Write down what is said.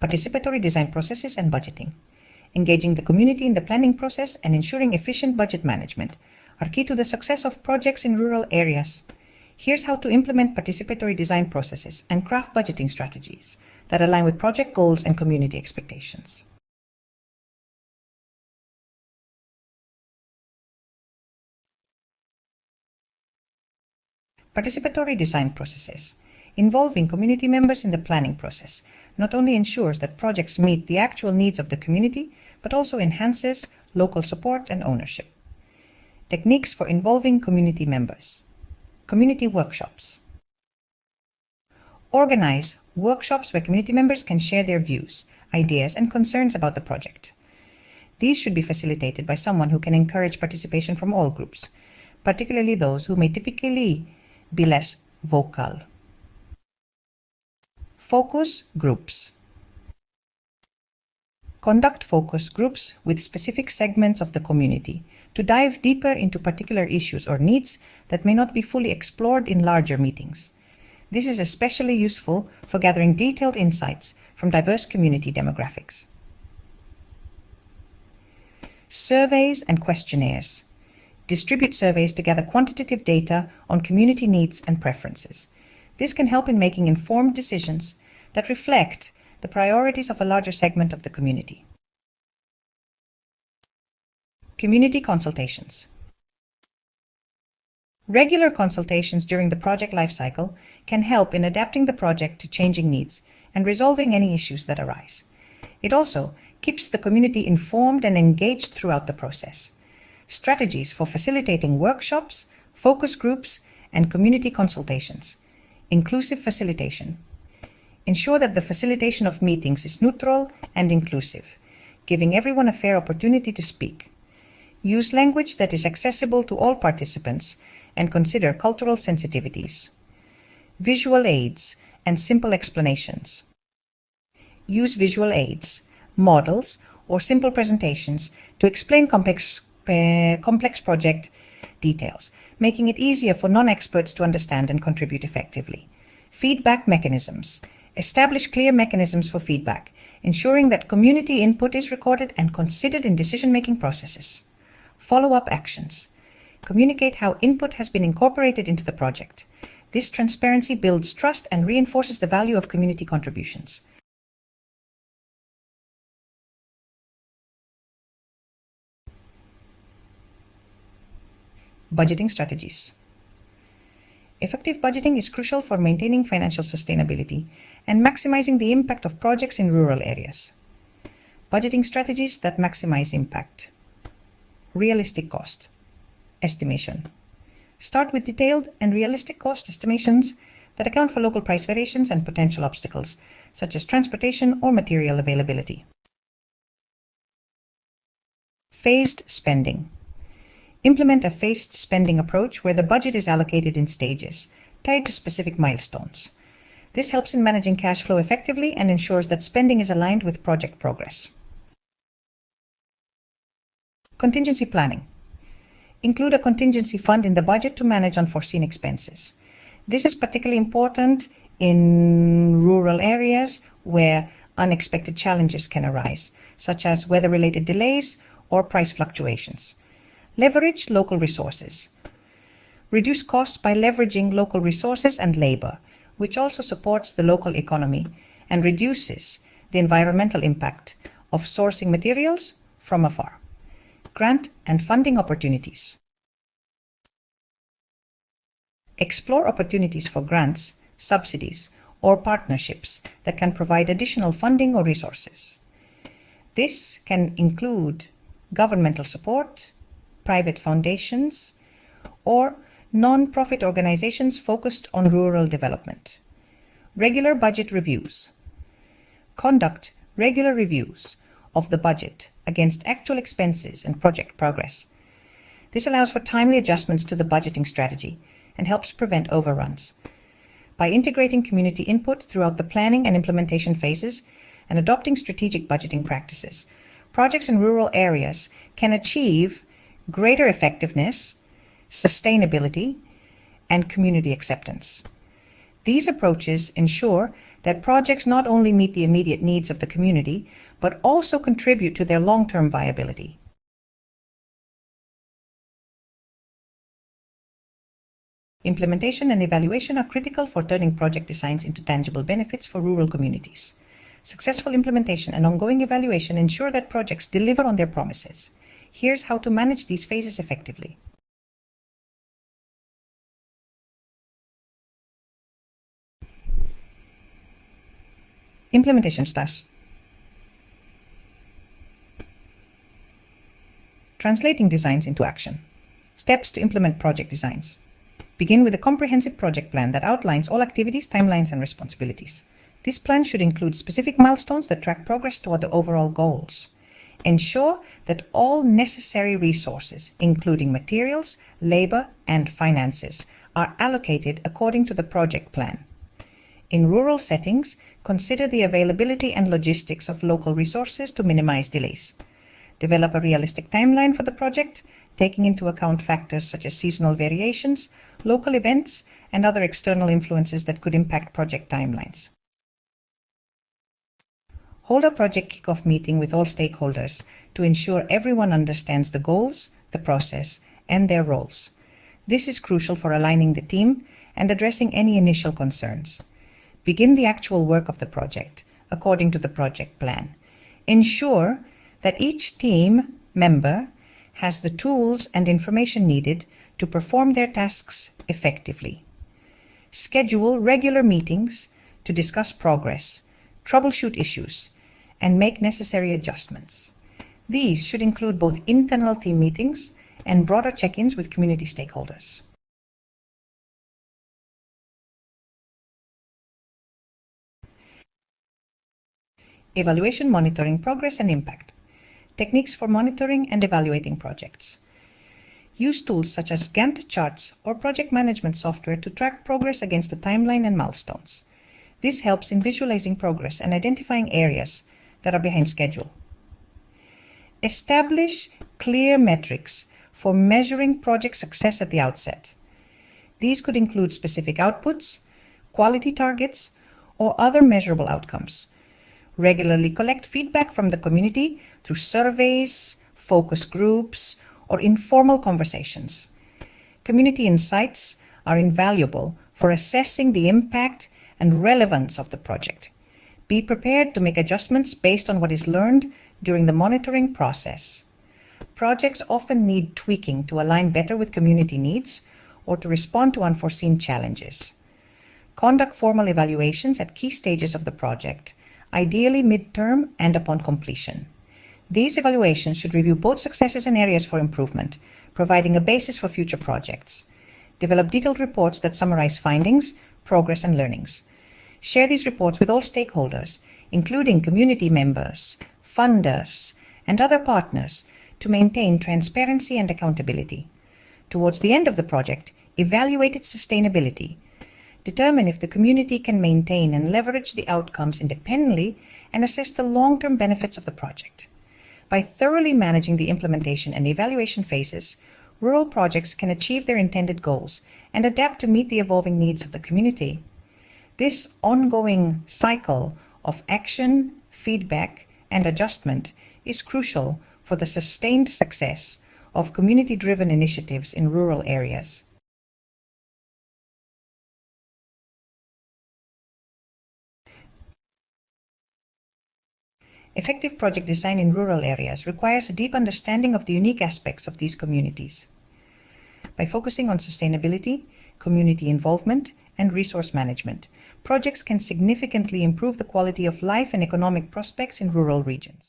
participatory design processes and budgeting. Engaging the community in the planning process and ensuring efficient budget management are key to the success of projects in rural areas. Here's how to implement participatory design processes and craft budgeting strategies that align with project goals and community expectations. Participatory design processes. Involving community members in the planning process not only ensures that projects meet the actual needs of the community, but also enhances local support and ownership. Techniques for involving community members. Community workshops. Organize workshops where community members can share their views, ideas, and concerns about the project. These should be facilitated by someone who can encourage participation from all groups, particularly those who may typically be less vocal. Focus groups. Conduct focus groups with specific segments of the community to dive deeper into particular issues or needs that may not be fully explored in larger meetings. This is especially useful for gathering detailed insights from diverse community demographics. Surveys and questionnaires. Distribute surveys to gather quantitative data on community needs and preferences. This can help in making informed decisions that reflect the priorities of a larger segment of the community. Community consultations. Regular consultations during the project lifecycle can help in adapting the project to changing needs and resolving any issues that arise. It also keeps the community informed and engaged throughout the process. Strategies for facilitating workshops, focus groups, and community consultations. Inclusive facilitation. Ensure that the facilitation of meetings is neutral and inclusive, giving everyone a fair opportunity to speak. Use language that is accessible to all participants and consider cultural sensitivities. Visual aids and simple explanations. Use visual aids, models, or simple presentations to explain complex project details, making it easier for non-experts to understand and contribute effectively. Feedback mechanisms. Establish clear mechanisms for feedback, ensuring that community input is recorded and considered in decision-making processes. Follow-up actions. Communicate how input has been incorporated into the project. This transparency builds trust and reinforces the value of community contributions. Budgeting strategies. Effective budgeting is crucial for maintaining financial sustainability and maximizing the impact of projects in rural areas. Budgeting strategies that maximize impact. Realistic cost estimation. Start with detailed and realistic cost estimations that account for local price variations and potential obstacles, such as transportation or material availability. Phased spending. Implement a phased spending approach where the budget is allocated in stages, tied to specific milestones. This helps in managing cash flow effectively and ensures that spending is aligned with project progress. Contingency planning. Include a contingency fund in the budget to manage unforeseen expenses. This is particularly important in rural areas where unexpected challenges can arise, such as weather-related delays or price fluctuations. Leverage local resources. Reduce costs by leveraging local resources and labor, which also supports the local economy and reduces the environmental impact of sourcing materials from afar. Grant and funding opportunities. Explore opportunities for grants, subsidies, or partnerships that can provide additional funding or resources. This can include governmental support, private foundations, or non-profit organizations focused on rural development. Regular budget reviews. Conduct regular reviews of the budget against actual expenses and project progress. This allows for timely adjustments to the budgeting strategy and helps prevent overruns. By integrating community input throughout the planning and implementation phases and adopting strategic budgeting practices, projects in rural areas can achieve greater effectiveness, sustainability, and community acceptance. These approaches ensure that projects not only meet the immediate needs of the community, but also contribute to their long-term viability. Implementation and evaluation are critical for turning project designs into tangible benefits for rural communities. Successful implementation and ongoing evaluation ensure that projects deliver on their promises. Here's how to manage these phases effectively. Implementation steps. Translating designs into action. Steps to implement project designs. Begin with a comprehensive project plan that outlines all activities, timelines, and responsibilities. This plan should include specific milestones that track progress toward the overall goals. Ensure that all necessary resources, including materials, labor, and finances, are allocated according to the project plan. In rural settings, consider the availability and logistics of local resources to minimize delays. Develop a realistic timeline for the project, taking into account factors such as seasonal variations, local events, and other external influences that could impact project timelines. Hold a project kickoff meeting with all stakeholders to ensure everyone understands the goals, the process, and their roles. This is crucial for aligning the team and addressing any initial concerns. Begin the actual work of the project according to the project plan. Ensure that each team member has the tools and information needed to perform their tasks effectively. Schedule regular meetings to discuss progress, troubleshoot issues, and make necessary adjustments. These should include both internal team meetings and broader check-ins with community stakeholders. Evaluation, monitoring progress and impact. Techniques for monitoring and evaluating projects. Use tools such as Gantt charts or project management software to track progress against the timeline and milestones. This helps in visualizing progress and identifying areas that are behind schedule. Establish clear metrics for measuring project success at the outset. These could include specific outputs, quality targets, or other measurable outcomes. Regularly collect feedback from the community through surveys, focus groups, or informal conversations. Community insights are invaluable for assessing the impact and relevance of the project. Be prepared to make adjustments based on what is learned during the monitoring process. Projects often need tweaking to align better with community needs or to respond to unforeseen challenges. Conduct formal evaluations at key stages of the project, ideally midterm and upon completion. These evaluations should review both successes and areas for improvement, providing a basis for future projects. Develop detailed reports that summarize findings, progress, and learnings. Share these reports with all stakeholders, including community members, funders, and other partners, to maintain transparency and accountability. Towards the end of the project, evaluate its sustainability. Determine if the community can maintain and leverage the outcomes independently and assess the long-term benefits of the project. By thoroughly managing the implementation and evaluation phases, rural projects can achieve their intended goals and adapt to meet the evolving needs of the community. This ongoing cycle of action, feedback, and adjustment is crucial for the sustained success of community-driven initiatives in rural areas. Effective project design in rural areas requires a deep understanding of the unique aspects of these communities. By focusing on sustainability, community involvement, and resource management, projects can significantly improve the quality of life and economic prospects in rural regions.